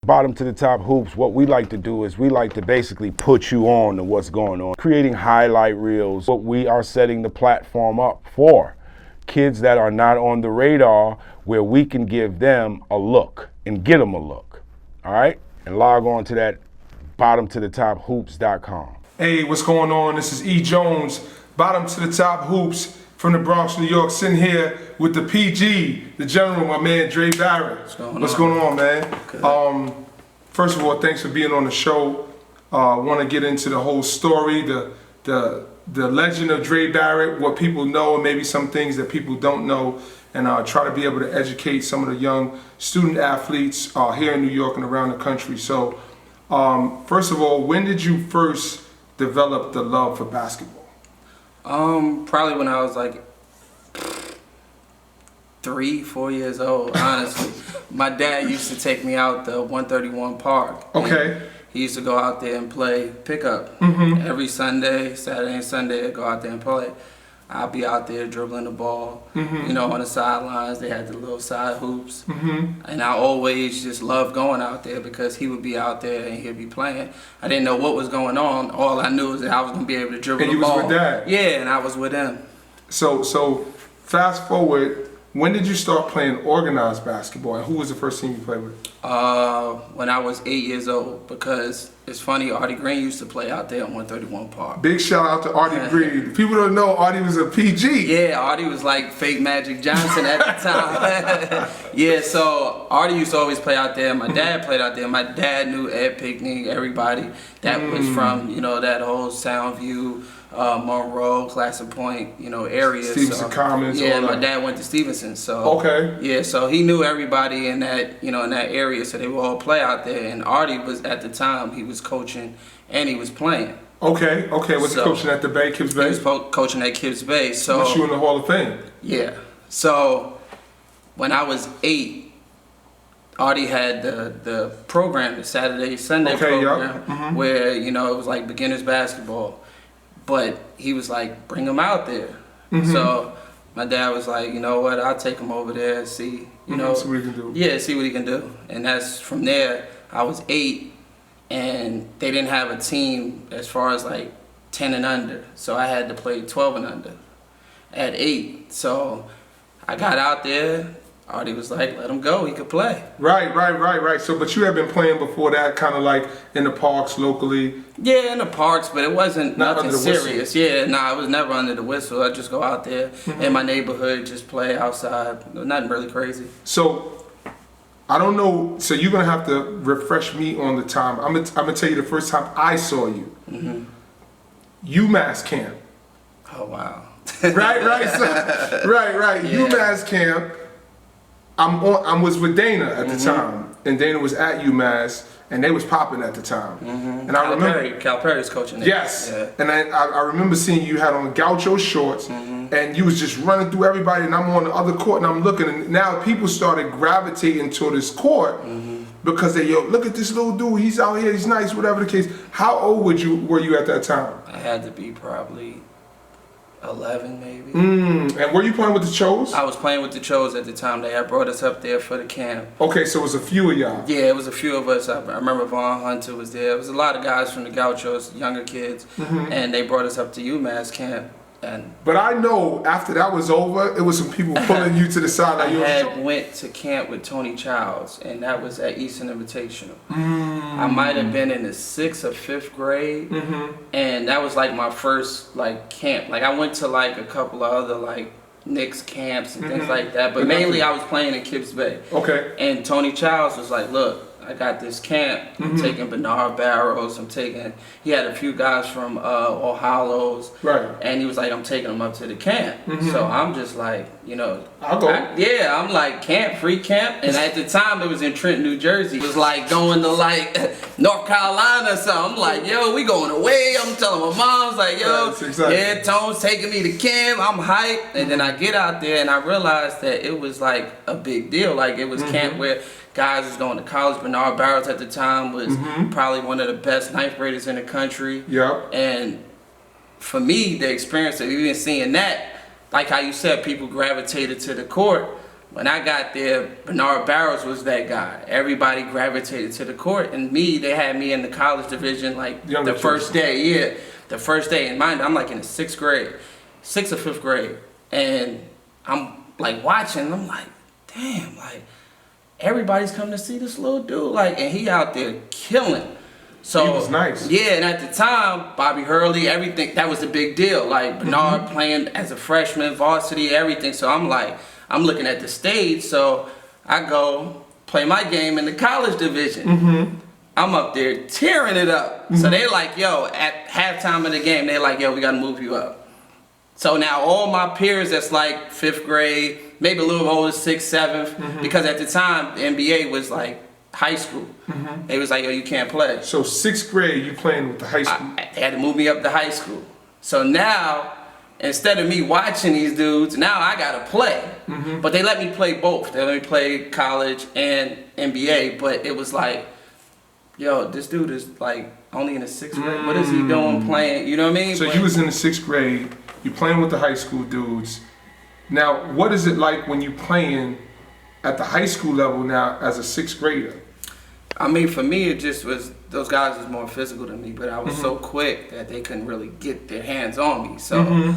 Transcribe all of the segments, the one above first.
Bottom to the top hoops, what we like to do is we like to basically put you on to what's going on. Creating highlight reels, what we are setting the platform up for. Kids that are not on the radar, where we can give them a look and get them a look. All right? And log on to that bottomtothetop.hoops.com. Hey, what's going on? This is E. Jones, Bottom to the Top Hoops from the Bronx, New York, sitting here with the PG, the general, my man Dre Barrett. What's going on, man? First of all, thanks for being on the show. Want to get into the whole story, the legend of Dre Barrett, what people know, and maybe some things that people don't know, and try to be able to educate some of the young student athletes here in New York and around the country. So, first of all, when did you first develop the love for basketball? Probably when I was like 3, 4 years old, honestly. My dad used to take me out the 131 Park. Okay. He used to go out there and play pickup. Every Sunday, Saturday and Sunday, I'd go out there and play. I'll be out there dribbling the ball, you know, on the sidelines. They had the little side hoops. And I always just loved going out there because he would be out there and he'd be playing. I didn't know what was going on. All I knew was that I was going to be able to dribble the ball. And you was with Dad? Yeah, and I was with him. So fast forward, when did you start playing organized basketball, and who was the first team you played with? When I was 8 years old, because it's funny, Artie Green used to play out there on 131 Park. Big shout out to Artie Green. People don't know Artie was a PG. Yeah, Artie was like fake Magic Johnson at the time. Yeah, so Artie used to always play out there. My dad played out there. My dad knew Ed Pickney, everybody that was from, you know, that whole Soundview, Monroe, Classic Point, you know, area. Stevenson Commons. Yeah, my dad went to Stevenson, so yeah, so he knew everybody in that, you know, in that area, so they would all play out there. And Artie was at the time, he was coaching and he was playing. Okay. Was he coaching at the Bay, Kibbs Bay? He was coaching at Kibbs Bay. So was you in the Hall of Fame? Yeah. So when I was 8, Artie had the program, the Saturday Sunday program, where, you know, it was like beginners basketball. But he was like, bring him out there. So my dad was like, you know what, I'll take him over there and see, you know. See what he can do. Yeah, see what he can do. And that's from there. I was 8, and they didn't have a team as far as like 10 and under. So I had to play 12 and under at 8. So I got out there. Artie was like, let him go, he could play. Right. So, but you had been playing before that, kind of like in the parks locally? Yeah, in the parks, but it wasn't nothing serious. Whistle. Yeah, I was never under the whistle. I just go out there in my neighborhood, just play outside. Nothing really crazy. So, I don't know, so you're going to have to refresh me on the time. I'm gonna tell you the first time I saw you. UMass camp. Oh, wow. Right. So, right. Yeah. UMass camp. I was with Dana at the time, and Dana was at UMass, and they was popping at the time. And I remember Calipari's coaching. Yes, yeah. And I remember seeing you had on gaucho shorts, and you was just running through everybody, and I'm on the other court, and I'm looking, and now people started gravitating to this court because they, look at this little dude, he's out here, he's nice, whatever the case. How old were you at that time? I had to be probably 11 maybe. And were you playing with the Chos? I was playing with the Chos at the time. They had brought us up there for the camp. Okay, so it was a few of y'all. Yeah, it was a few of us. I remember Vaughn Hunter was there. It was a lot of guys from the Gauchos, younger kids, and they brought us up to UMass camp. But I know after that was over, it was some people pulling you to the side. Like, I went to camp with Tony Childs, and that was at Eastern Invitational. I might have been in the 6th or 5th grade, and that was like my first like camp. Like I went to like a couple of other like Knicks camps and things like that, but mainly I was playing in Kibbs Bay. Okay. And Tony Childs was like, look, I got this camp. I'm taking Bernard Barrows. He had a few guys from All Hallows. Right. And he was like, I'm taking them up to the camp. So I'm just like, you know. I'll go. I'm like, free camp. And at the time, it was in Trenton, New Jersey. It was like going to like North Carolina or something. I'm like, yo, we going away. I'm telling my mom's like, yo, yeah, Tone's taking me to camp. I'm hyped. And then I get out there and I realized that it was like a big deal. Like it was camp where guys was going to college. Bernard Barrett at the time was probably one of the best ninth graders in the country. Yep. And for me, the experience of even seeing that, like how you said, people gravitated to the court. When I got there, Bernard Barrows was that guy. Everybody gravitated to the court. And they had me in the college division like the first day. Yeah, the first day. And mind, I'm like in the 6th grade, 6th or 5th grade. And I'm like watching, I'm like, damn, like everybody's coming to see this little dude. Like, and he out there killing. So he was nice. Yeah, and at the time, Bobby Hurley, everything, that was the big deal. Like Bernard playing as a freshman, varsity, everything. So I'm like, I'm looking at the stage, so I go play my game in the college division. I'm up there tearing it up. So they like, yo, at halftime of the game, they're like, yo, we gotta move you up. So now all my peers that's like 5th grade, maybe a little older, 6th, 7th, because at the time, the NBA was like high school. They was like, yo, you can't play. So 6th grade, you playing with the high school? They had to move me up to high school. So now, instead of me watching these dudes, now I gotta play. But they let me play both. They let me play college and NBA, but it was like, yo, this dude is like only in the 6th grade. What is he doing playing? You know what I mean? So you was in the 6th grade, you playing with the high school dudes. Now, what is it like when you playing at the high school level now as a 6th grader? I mean, for me, it just was, those guys was more physical than me, but I was so quick that they couldn't really get their hands on me. So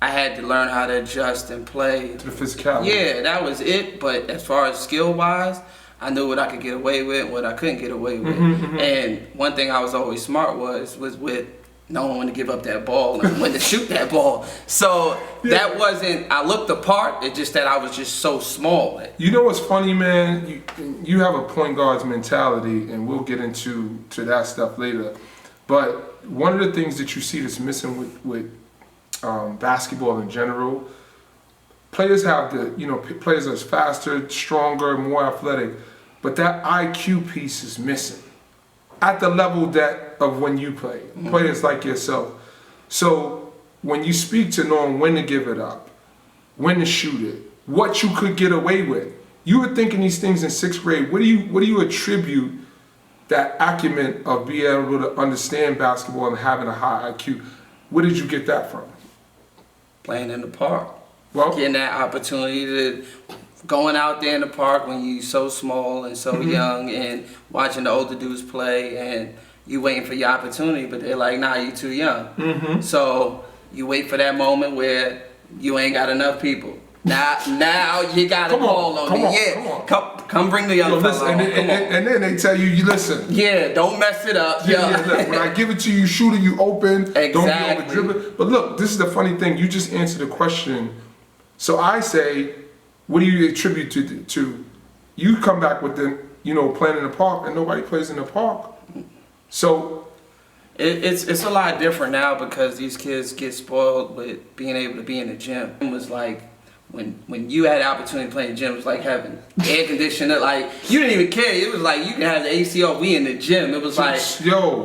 I had to learn how to adjust and play. To the physicality. Yeah, that was it. But as far as skill-wise, I knew what I could get away with and what I couldn't get away with. And one thing I was always smart was with knowing when to give up that ball and when to shoot that ball. So that wasn't, I looked the part, it's just that I was just so small. You know what's funny, man? You have a point guard's mentality, and we'll get into that stuff later. But one of the things that you see that's missing with basketball in general, players have players are faster, stronger, more athletic, but that IQ piece is missing at the level of when you play, players like yourself. So when you speak to knowing when to give it up, when to shoot it, what you could get away with, you were thinking these things in 6th grade. What do you attribute that acumen of being able to understand basketball and having a high IQ? Where did you get that from? Playing in the park. Well, getting that opportunity to going out there in the park when you're so small and so young, and watching the older dudes play, and you waiting for your opportunity, but they're like, nah, you too young. So you wait for that moment where you ain't got enough people. Now you got to call on me. Come bring the young fella on. And then they tell you listen. Yeah, don't mess it up. Look, when I give it to you, shoot it, you open. Exactly. Don't be over dribbling. But look, this is the funny thing. You just answered the question. So I say, what do you attribute to? You come back with playing in the park, and nobody plays in the park. So it's a lot different now because these kids get spoiled with being able to be in the gym. It was like when you had the opportunity to play in the gym, it was like having air conditioner. Like you didn't even care. It was like you can have the AC off. We in the gym. It was like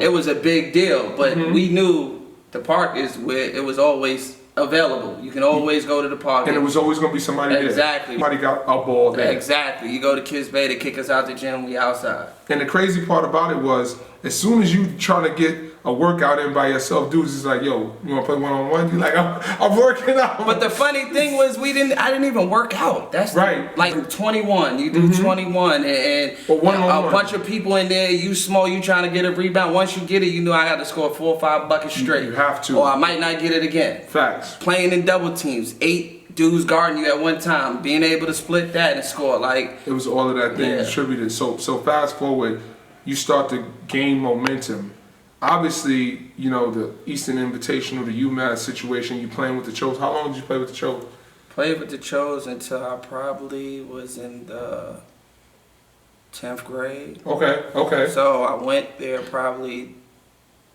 it was a big deal. But we knew the park is where it was always available. You can always go to the park. And it was always going to be somebody there. Exactly. Somebody got a ball there. Exactly. You go to Kids Bay, they kick us out the gym, we outside. And the crazy part about it was, as soon as you trying to get a workout in by yourself, dudes is like, yo, you want to play one-on-one? You're like, I'm working out. But the funny thing was, I didn't even work out. That's right. Like 21, you do 21, and a bunch of people in there, you small, you trying to get a rebound. Once you get it, you know I got to score 4 or 5 buckets straight. You have to. Or I might not get it again. Facts. Playing in double teams, 8 dudes guarding you at one time, being able to split that and score. Like it was all of that thing distributed. So fast forward, you start to gain momentum. Obviously, the Eastern Invitational, the UMass situation, you playing with the Chos. How long did you play with the Chos? Played with the Chos until I probably was in the 10th grade. Okay. So I went there probably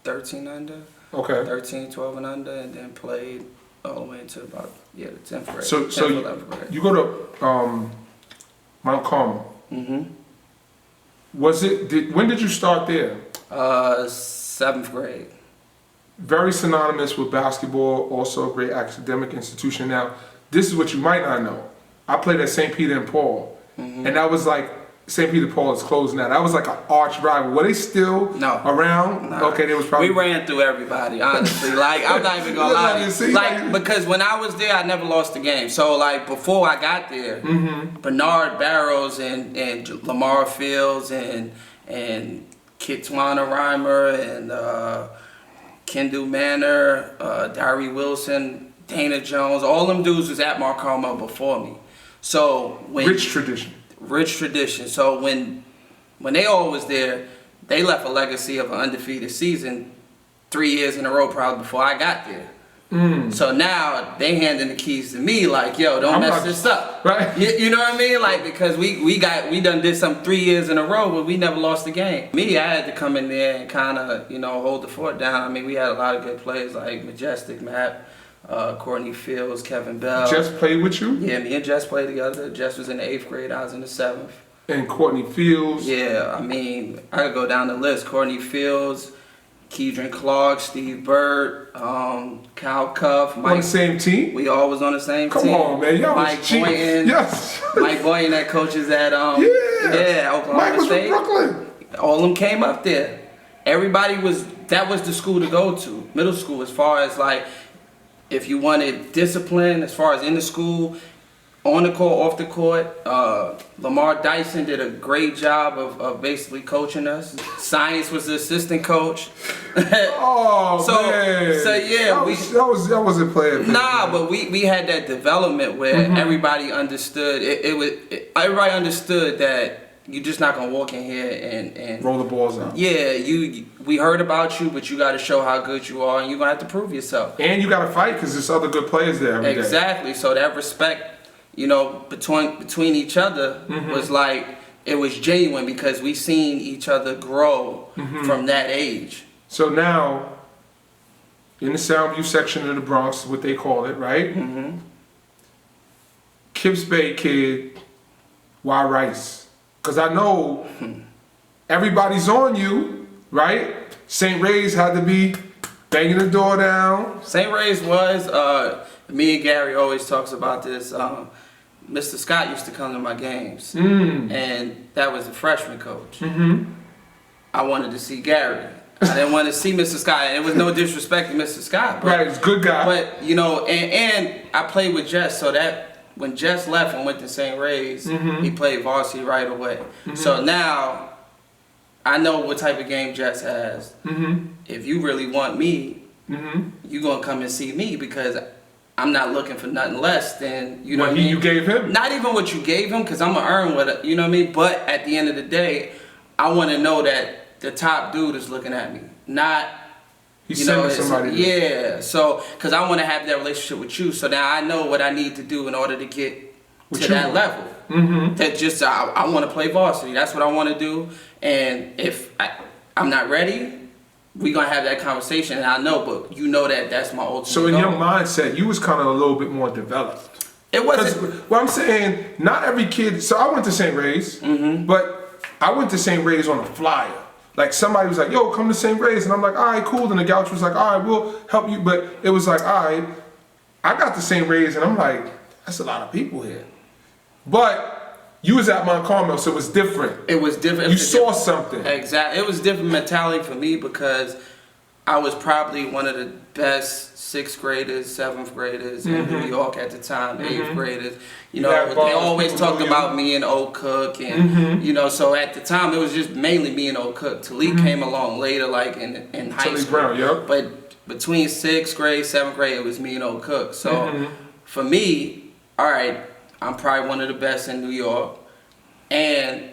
13 under. Okay. 13, 12 and under, and then played all the way into about, the 10th grade. So 11th grade. you go to Mount Carmel. Mm-hmm. When did you start there? 7th grade. Very synonymous with basketball, also a great academic institution. Now, this is what you might not know. I played at St. Peter and Paul, and that was like, St. Peter Paul is closed now. That was like an arch rival. Were they still around? No. Okay, they was probably. We ran through everybody, honestly. Like, I'm not even gonna lie. Like, because when I was there, I never lost a game. So, like, before I got there, Bernard Barrows and Lamar Fields and Kitwana Reimer and Kendall Manor, Diary Wilson, Dana Jones, all them dudes was at Mount Carmel before me. So when Rich tradition. So when they all was there, they left a legacy of an undefeated season 3 years in a row probably before I got there. So now they handing the keys to me like, yo, don't mess this up. Right. You know what I mean? Like, because we done did some 3 years in a row, but we never lost a game. Me, I had to come in there and kind of, hold the fort down. I mean, we had a lot of good players like Majestic Matt, Courtney Fields, Kevin Bell. Jess played with you? Yeah, me and Jess played together. Jess was in the 8th grade, I was in the 7th. And Courtney Fields. Yeah, I mean, I could go down the list. Courtney Fields, Keedron Clark, Steve Bird, Kyle Cuff, Mike. On the same team? We all was on the same team. Come on, man. Y'all Mike was cheap. Boynton. Yes. Mike Boynton that coaches at Oklahoma Mike was State. from Brooklyn. All of them came up there. That was the school to go to, middle school, as far as like, if you wanted discipline, as far as in the school, on the court, off the court. Lamar Dyson did a great job of basically coaching us. Science was the assistant coach. Oh, man. So yeah, that wasn't playing. Nah, but we had that development where everybody understood. Everybody understood that you're just not gonna walk in here and roll the balls out. Yeah, we heard about you, but you got to show how good you are, and you're gonna have to prove yourself. And you got to fight because there's other good players there every day. Exactly. So that respect, between each other was like, it was genuine because we seen each other grow from that age. So now, in the Soundview section of the Bronx, what they call it, right? Kips Bay kid, why Rice? Because I know everybody's on you, right? St. Ray's had to be banging the door down. St. Ray's was, me and Gary always talks about this. Mr. Scott used to come to my games, and that was the freshman coach. I wanted to see Gary. I didn't want to see Mr. Scott, and it was no disrespect to Mr. Scott. But, right, he's a good guy. But, and I played with Jess, so that when Jess left and went to St. Ray's, he played varsity right away. So now, I know what type of game Jess has. If you really want me, you're going to come and see me because I'm not looking for nothing less than, what I mean? You gave him? Not even what you gave him, because I'm going to earn what, you know what I mean? But at the end of the day, I want to know that the top dude is looking at me. Not, He's sending somebody. Yeah, so, because I want to have that relationship with you, so now I know what I need to do in order to get to that level. That just, I want to play varsity. That's what I want to do. And if I'm not ready, we're going to have that conversation, and I know, but you know that that's my ultimate So in goal. your mindset, you was kind of a little bit more developed. It wasn't. Well, I'm saying, not every kid, so I went to St. Ray's, but I went to St. Ray's on a flyer. Like somebody was like, yo, come to St. Ray's. And I'm like, all right, cool. And the gouch was like, all right, we'll help you. But it was like, all right, I got to St. Ray's and I'm like, that's a lot of people here. But you was at Mount Carmel, so it was different. It was different. You saw something. Exactly. It was different mentality for me because I was probably one of the best 6th graders, 7th graders in New York at the time, 8th graders. They always talk about me and Oak Cook, and so at the time it was just mainly me and Oak Cook. Talik came along later, like in high school. Brown, yep. But between 6th grade, 7th grade, it was me and Oak Cook. So for me, all right, I'm probably one of the best in New York. And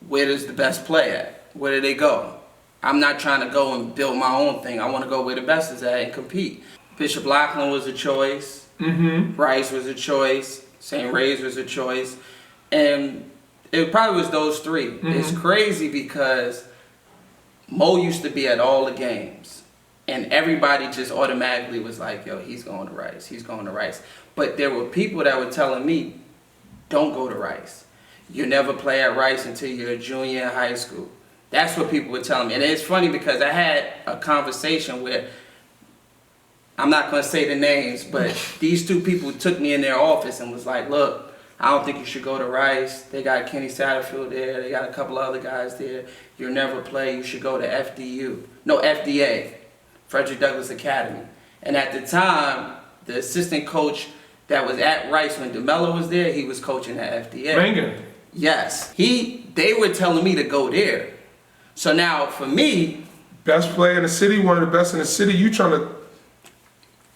where does the best play at? Where do they go? I'm not trying to go and build my own thing. I want to go where the best is at and compete. Bishop Lachlan was a choice. Rice was a choice. St. Ray's was a choice. And It probably was those three. It's crazy because Mo used to be at all the games, and everybody just automatically was like, yo, he's going to Rice, he's going to Rice. But there were people that were telling me, don't go to Rice. You never play at Rice until you're a junior in high school. That's what people were telling me. And it's funny because I had a conversation where, I'm not going to say the names, but these two people took me in their office and was like, look, I don't think you should go to Rice. They got Kenny Satterfield there. They got a couple other guys there. You'll never play. You should go to FDA, Frederick Douglass Academy. And at the time, the assistant coach that was at Rice when DeMello was there, he was coaching at FDA. Banging. Yes. They were telling me to go there. So now, for me... Best player in the city, one of the best in the city, you trying to...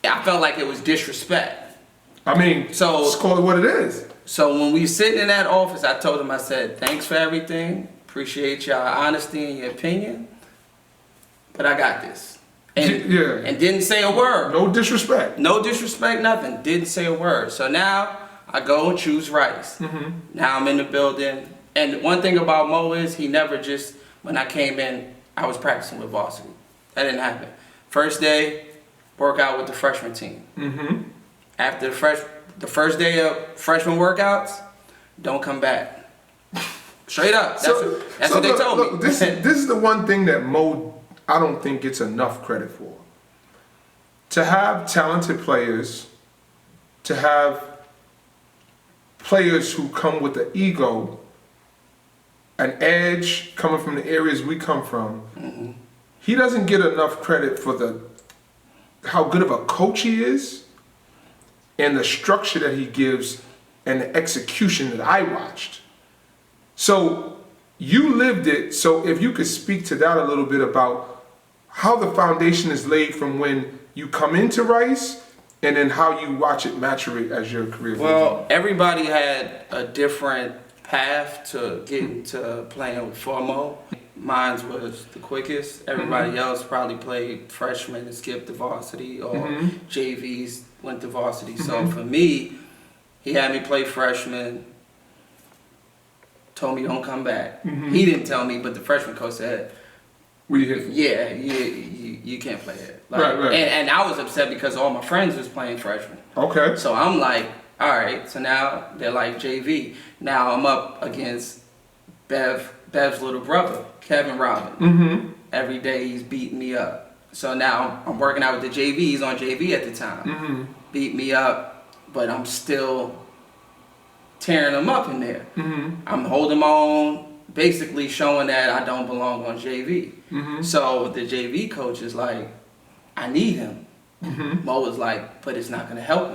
I felt like it was disrespect. I mean, so just call it what it is. So when we sitting in that office, I told him, I said, thanks for everything. Appreciate your honesty and your opinion. But I got this. And, and didn't say a word. No disrespect. No disrespect, nothing. Didn't say a word. So now I go and choose Rice. Now I'm in the building. And one thing about Mo is he never just, when I came in, I was practicing with varsity. That didn't happen. First day, work out with the freshman team. After the first day of freshman workouts, don't come back. Straight up. That's what they told me. This is the one thing that Mo, I don't think, gets enough credit for. To have talented players, to have players who come with the ego, an edge coming from the areas we come from, he doesn't get enough credit for how good of a coach he is, and the structure that he gives and the execution that I watched. So you lived it, so if you could speak to that a little bit about how the foundation is laid from when you come into Rice and then how you watch it maturate as your career goes on. Well, everybody had a different path to get into playing with Mo. Mine was the quickest. Everybody else probably played freshman and skipped the varsity, or JVs went to varsity. So for me, he had me play freshman, told me don't come back. He didn't tell me, but the freshman coach said, you can't play it. Like, right. And I was upset because all my friends was playing freshman. Okay. So I'm like, all right, so now they're like JV. Now I'm up against Bev's little brother, Kevin Robin. Every day he's beating me up. So now I'm working out with the JV. He's on JV at the time. Beat me up, but I'm still tearing him up in there. I'm holding my own, basically showing that I don't belong on JV. So the JV coach is like, I need him. Mo was like, but it's not going to help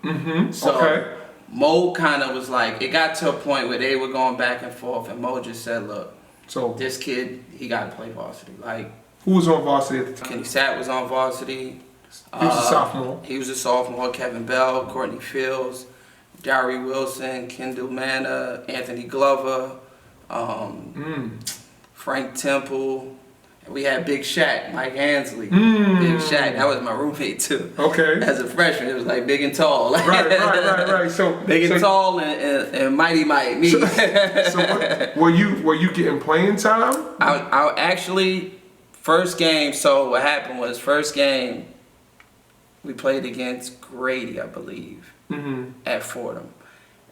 him. So Mo kind of was like, it got to a point where they were going back and forth, and Mo just said, look, so this kid, he got to play varsity. Like, who was on varsity at the time? Kenny Sat was on varsity. He was a sophomore. He was a sophomore. Kevin Bell, Courtney Fields, Diary Wilson, Kendall Manna, Anthony Glover, Frank Temple. We had Big Shaq, Mike Hansley. Big Shaq, that was my roommate too. Okay. As a freshman, it was like big and tall. Right. So big and tall and mighty Mike. Me. So were you getting playing time? I actually, first game. So what happened was, first game we played against Grady, I believe, at Fordham,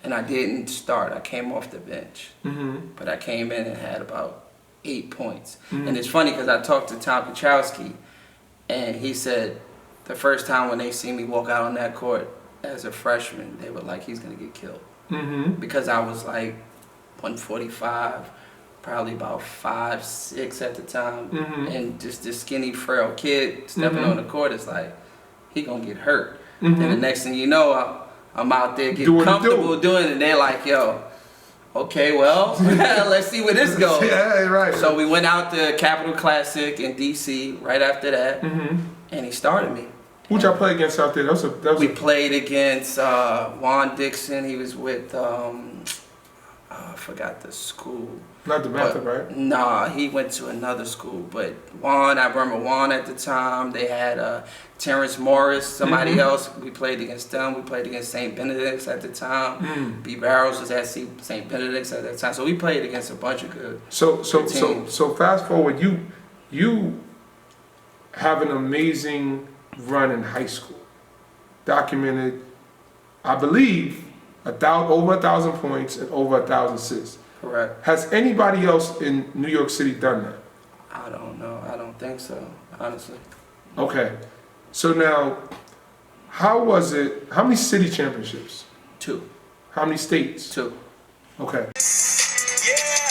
and I didn't start. I came off the bench, but I came in and had about 8 points. And it's funny because I talked to Tom Kachowski, and he said the first time when they see me walk out on that court as a freshman, they were like, he's going to get killed. Because I was like 145, probably about 5'6" at the time, and just this skinny, frail kid stepping on the court is like, he going to get hurt. And the next thing you know, I'm out there getting comfortable doing it, and they're like, yo, okay, well, let's see where this goes. Yeah, right. So we went out to Capitol Classic in D.C. right after that, and he started me. Who'd y'all play against out there? We played against Juan Dixon. He was with I forgot the school. Not the Bantha, right? Nah, he went to another school. But Juan, I remember Juan at the time. They had Terrence Morris, somebody else. We played against them. We played against St. Benedict's at the time. B. Barrows was at St. Benedict's at that time. So we played against a bunch of good teams. So fast forward, you have an amazing run in high school. Documented, I believe, over 1,000 points and over 1,000 assists. Correct. Has anybody else in New York City done that? I don't know. I don't think so, honestly. Okay. So now, how was it? How many city championships? 2. How many states? 2. Okay. Yeah.